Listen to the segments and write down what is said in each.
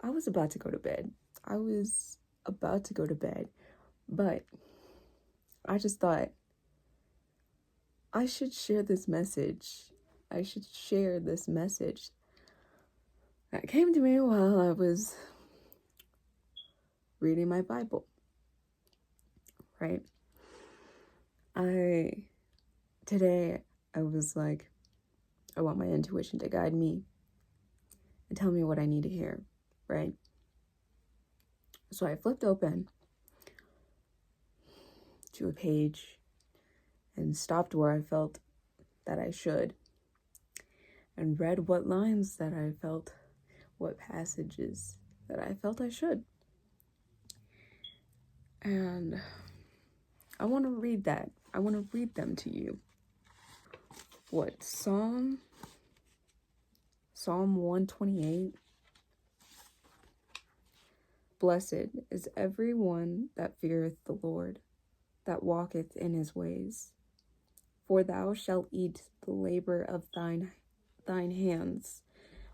I was about to go to bed. I was about to go to bed, but I just thought I should share this message. I should share this message that came to me while I was reading my Bible, right? Today I was like, I want my intuition to guide me and tell me what I need to hear, right? So I flipped open to a page and stopped where I felt that I should and read what lines that I felt, what passages that I felt I should. And I want to read that. I want to read them to you. What, Psalm 128? Blessed is every one that feareth the Lord, that walketh in his ways. For thou shalt eat the labor of thine hands.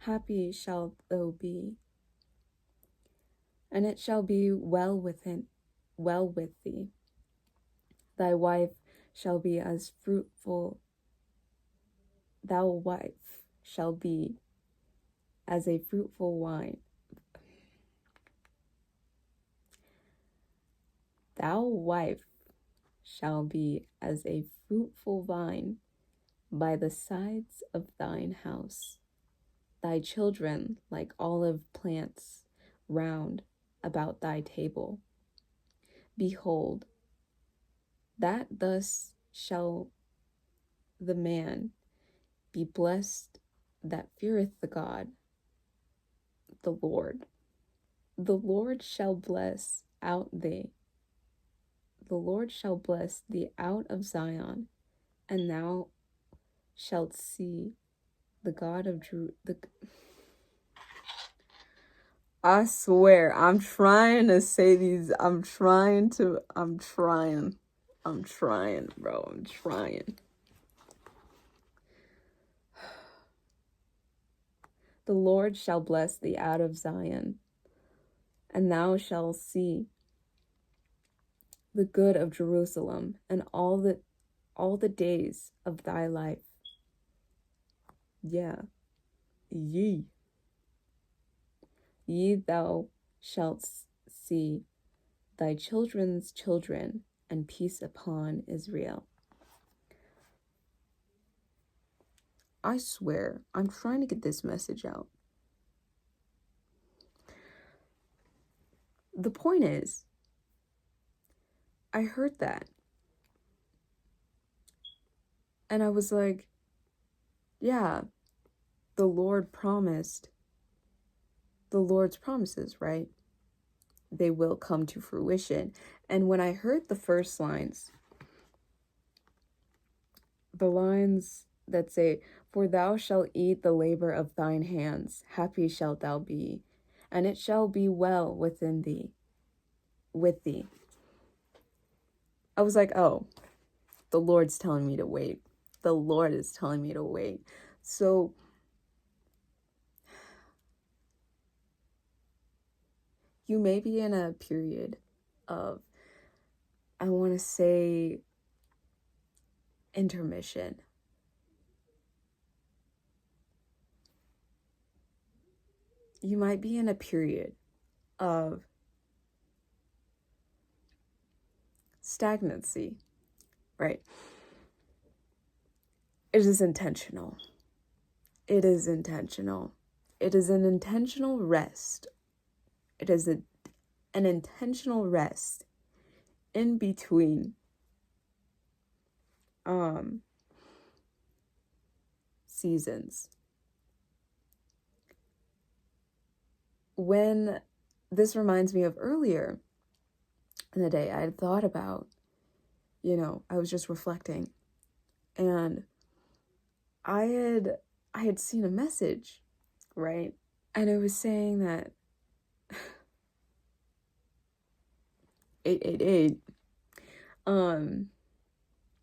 Happy shalt thou be. And it shall be well with thee. Thy wife shall be as fruitful. Thou wife shall be as a fruitful wine. Thou wife shall be as a fruitful vine by the sides of thine house. Thy children like olive plants round about thy table. Behold, that thus shall the man be blessed that feareth the God, the Lord. The Lord shall bless thee. The Lord shall bless thee out of Zion, and thou shalt see the God of I swear, I'm trying to say these. I'm trying, bro. I'm trying. The Lord shall bless thee out of Zion, and thou shalt see the good of Jerusalem and all the days of thy life. Yeah. Ye thou shalt see thy children's children, and peace upon Israel. I swear, I'm trying to get this message out. The point is, I heard that. And I was like, yeah, the Lord promised. The Lord's promises, right? They will come to fruition. And when I heard the first lines, the lines that say, for thou shalt eat the labor of thine hands, happy shalt thou be, and it shall be well with thee. I was like, oh, the Lord's telling me to wait. The Lord is telling me to wait. So you may be in a period of, I want to say, intermission. You might be in a period of stagnancy, right? It is intentional. It is intentional. It is an intentional rest. It is an intentional rest in between seasons. When this reminds me of earlier in the day, I had thought about, I was just reflecting, and I had seen a message, right? And it was saying that 888,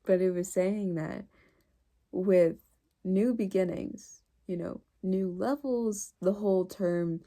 but it was saying that with new beginnings, new levels, the whole term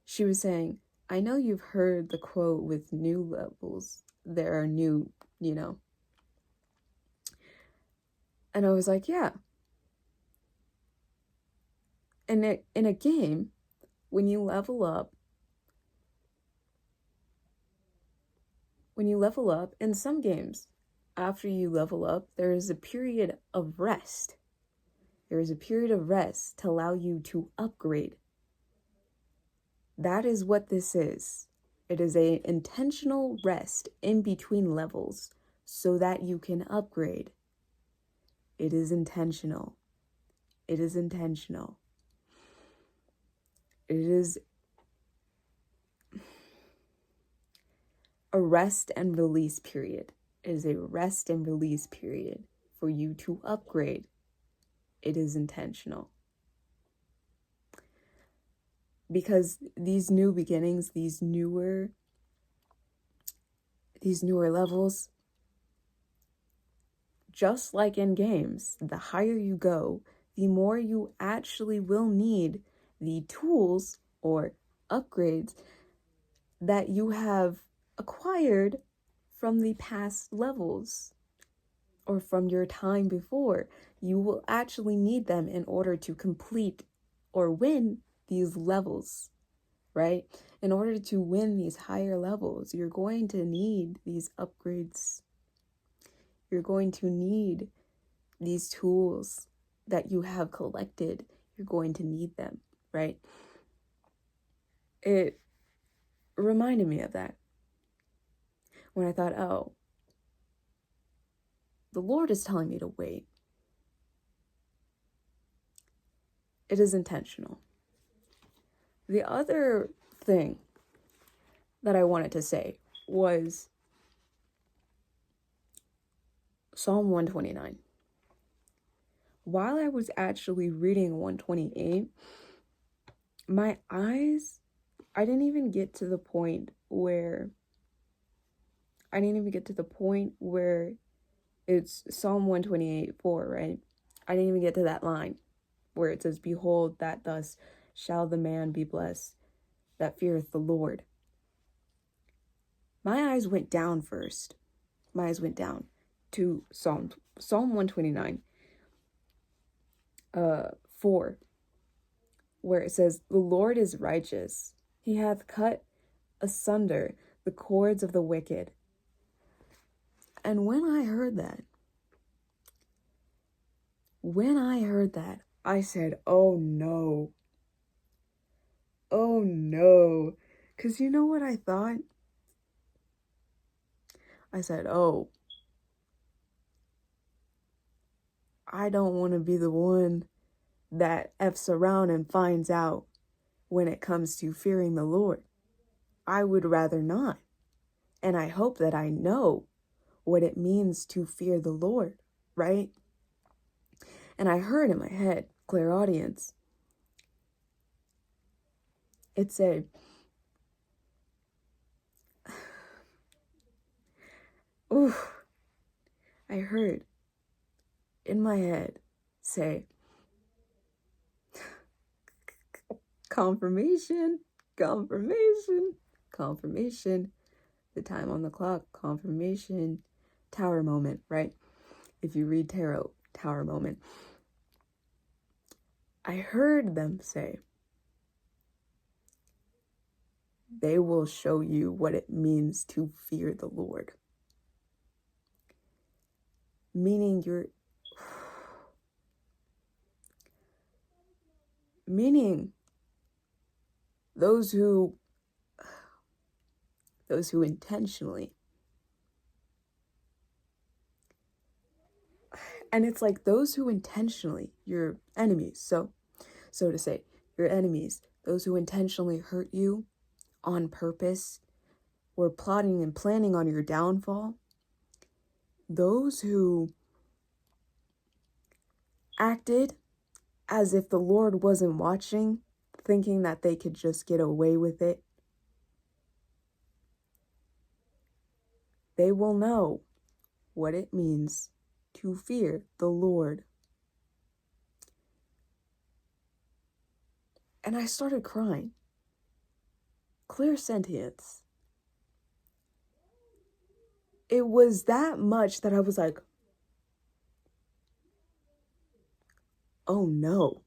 she was saying, I know you've heard the quote with new levels, there are new, you know. And I was like, yeah. And in a game, when you level up, in some games, after you level up, there is a period of rest. There is a period of rest to allow you to upgrade. That is what this is. It is an intentional rest in between levels so that you can upgrade. It is intentional. It is intentional. It is a rest and release period. It is a rest and release period for you to upgrade. It is intentional. Because these new beginnings, these newer levels, just like in games, the higher you go, the more you actually will need the tools or upgrades that you have acquired from the past levels or from your time before. You will actually need them in order to complete or win these levels, right? In order to win these higher levels, you're going to need these upgrades. You're going to need these tools that you have collected. You're going to need them, right? It reminded me of that when I thought, oh, the Lord is telling me to wait. It is intentional. The other thing that I wanted to say was Psalm 129. While I was actually reading 128, my eyes, I didn't even get to the point where it's Psalm 128:4, right? I didn't even get to that line where it says, behold, that thus shall the man be blessed that feareth the Lord. My eyes went down first. My eyes went down to Psalm 129, 4, where it says, the Lord is righteous. He hath cut asunder the cords of the wicked. And when I heard that, I said, oh no. Oh no. Because you know what I thought? I said, oh, I don't want to be the one that F's around and finds out when it comes to fearing the Lord. I would rather not. And I hope that I know what it means to fear the Lord, right? And I heard in my head, clairaudience, it said, ooh, I heard in my head say, confirmation, confirmation, confirmation, the time on the clock, confirmation, tower moment, right? If you read tarot, tower moment. I heard them say, they will show you what it means to fear the Lord. Meaning those who intentionally, and it's like those who intentionally, your enemies, so to say, your enemies, those who intentionally hurt you on purpose, were plotting and planning on your downfall, those who acted as if the Lord wasn't watching, thinking that they could just get away with it, they will know what it means to fear the Lord. And I started crying. clear sentience. It was that much that I was like, oh no.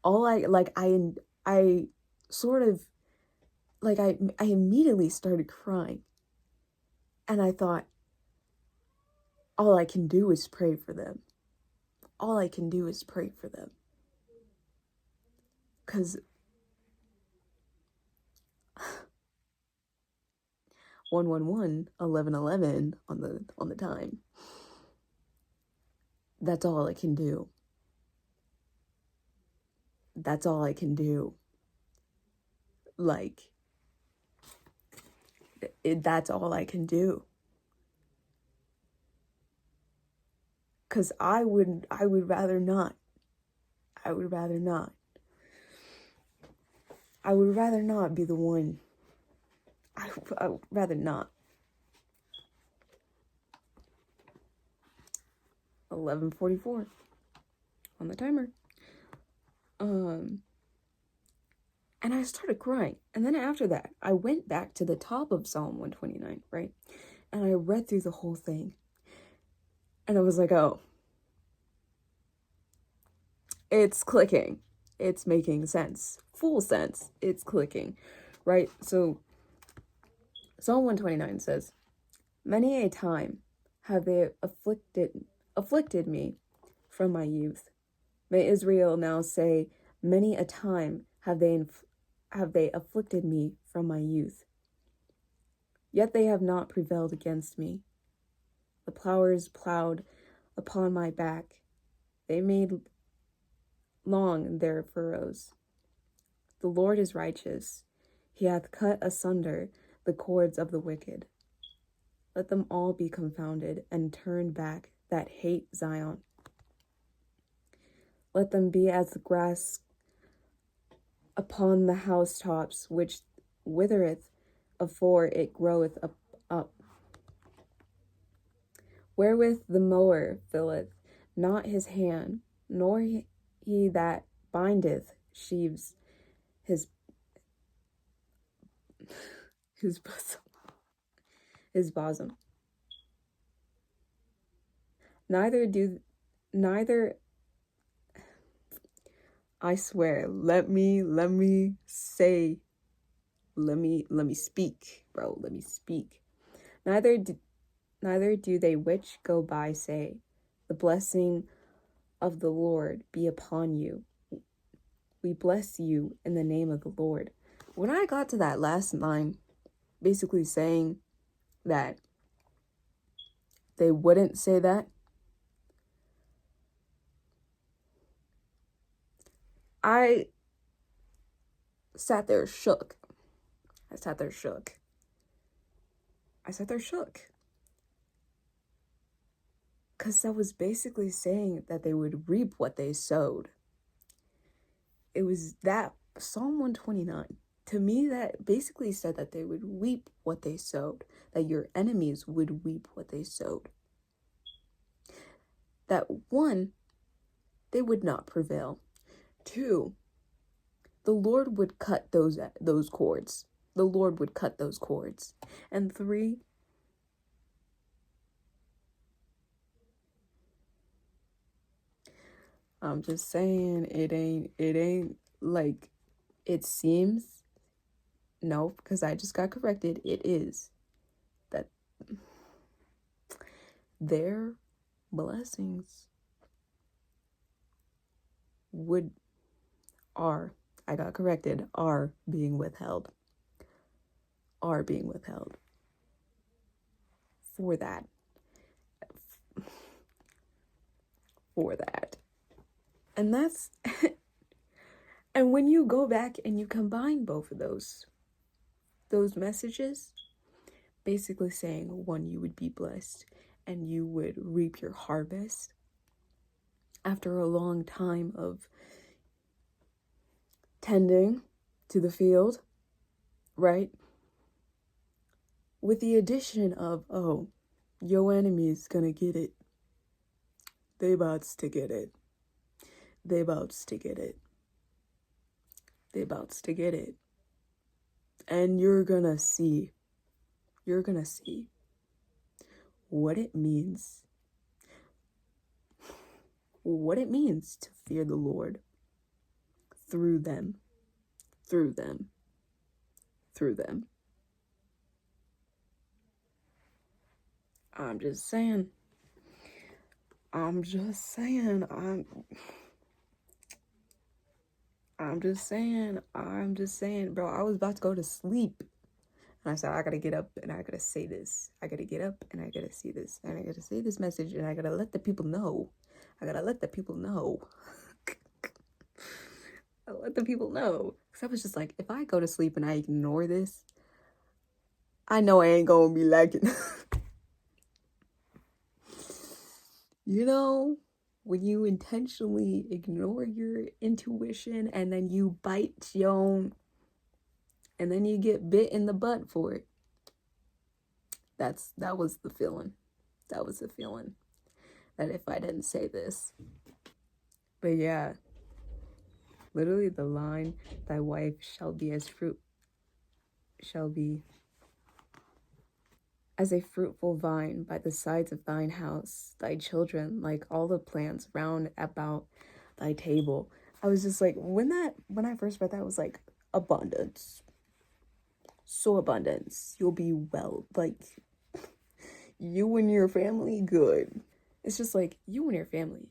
I sort of, I immediately started crying. And I thought, all I can do is pray for them. All I can do is pray for them. Because 111, 1111 on the time. That's all I can do. That's all I can do. Like, that's all I can do. Because I would rather not. I would rather not. I would rather not be the one. I would rather not. 11:44 on the timer. And I started crying. And then after that, I went back to the top of Psalm 129, right? And I read through the whole thing. And I was like, oh, it's clicking. It's making sense. Full sense. It's clicking, right? So Psalm 129 says, many a time have they afflicted me from my youth. May Israel now say, many a time have they afflicted me from my youth. Yet they have not prevailed against me. The plowers plowed upon my back. They made long their furrows. The Lord is righteous. He hath cut asunder the cords of the wicked. Let them all be confounded and turned back that hate Zion. Let them be as the grass upon the housetops, which withereth afore it groweth up. Wherewith the mower filleth not his hand, nor he that bindeth sheaves his bosom. Neither I swear, let me speak, bro. Let me speak. Neither do they which go by say, the blessing of the Lord be upon you. We bless you in the name of the Lord. When I got to that last line, basically saying that they wouldn't say that, I sat there shook. I sat there shook. Because that was basically saying that they would reap what they sowed. It was that Psalm 129. To me, that basically said that they would reap what they sowed. That your enemies would reap what they sowed. That 1, they would not prevail. 2, the Lord would cut those cords. The Lord would cut those cords. And 3, I'm just saying, it ain't like it seems. No, because I just got corrected. It is that their blessings I got corrected, are being withheld. Are being withheld. For that. And that's, and when you go back and you combine both of those messages, basically saying, 1, you would be blessed and you would reap your harvest after a long time of tending to the field, right? With the addition of, oh, your enemy's gonna get it. They bouts to get it. They bouts to get it. They bouts to get it. And you're gonna see what it means to fear the Lord through them. I'm just saying, I'm just saying, bro. I was about to go to sleep. And I said, I gotta get up and I gotta say this. I gotta get up and I gotta say this. And I gotta say this message and I gotta let the people know. I let the people know. Because I was just like, if I go to sleep and I ignore this, I know I ain't gonna be liking. You know, when you intentionally ignore your intuition and then you bite your own, and then you get bit in the butt for it. That was the feeling. That was the feeling. That if I didn't say this. But yeah. Literally the line, thy wife shall be as a fruitful vine by the sides of thine house, thy children like all the plants round about thy table. I was just like, when I first read that, I was like, abundance. So abundance. You'll be well, like, you and your family, good. It's just like, you and your family,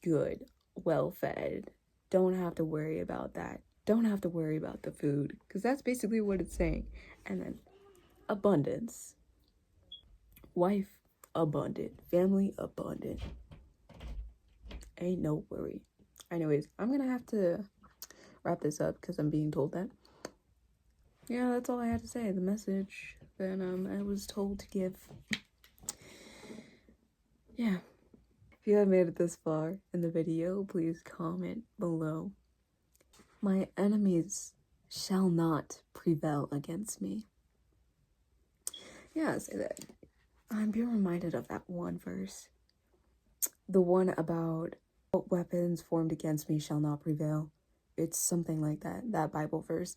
good, well fed. Don't have to worry about that. Don't have to worry about the food, because that's basically what it's saying. And then abundance. Wife abundant. Family abundant. Ain't no worry. Anyways, I'm gonna have to wrap this up because I'm being told that. Yeah, that's all I had to say. The message that I was told to give. Yeah. If you have made it this far in the video, please comment below. My enemies shall not prevail against me. Yeah, say that. I'm being reminded of that one verse. The one about what weapons formed against me shall not prevail. It's something like that. That Bible verse.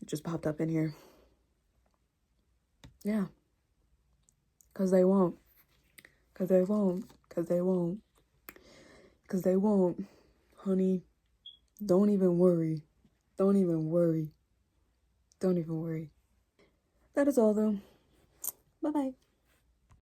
It just popped up in here. Yeah. Because they won't. Because they won't. Because they won't. Because they won't. Honey, don't even worry. Don't even worry. Don't even worry. That is all, though. Bye-bye.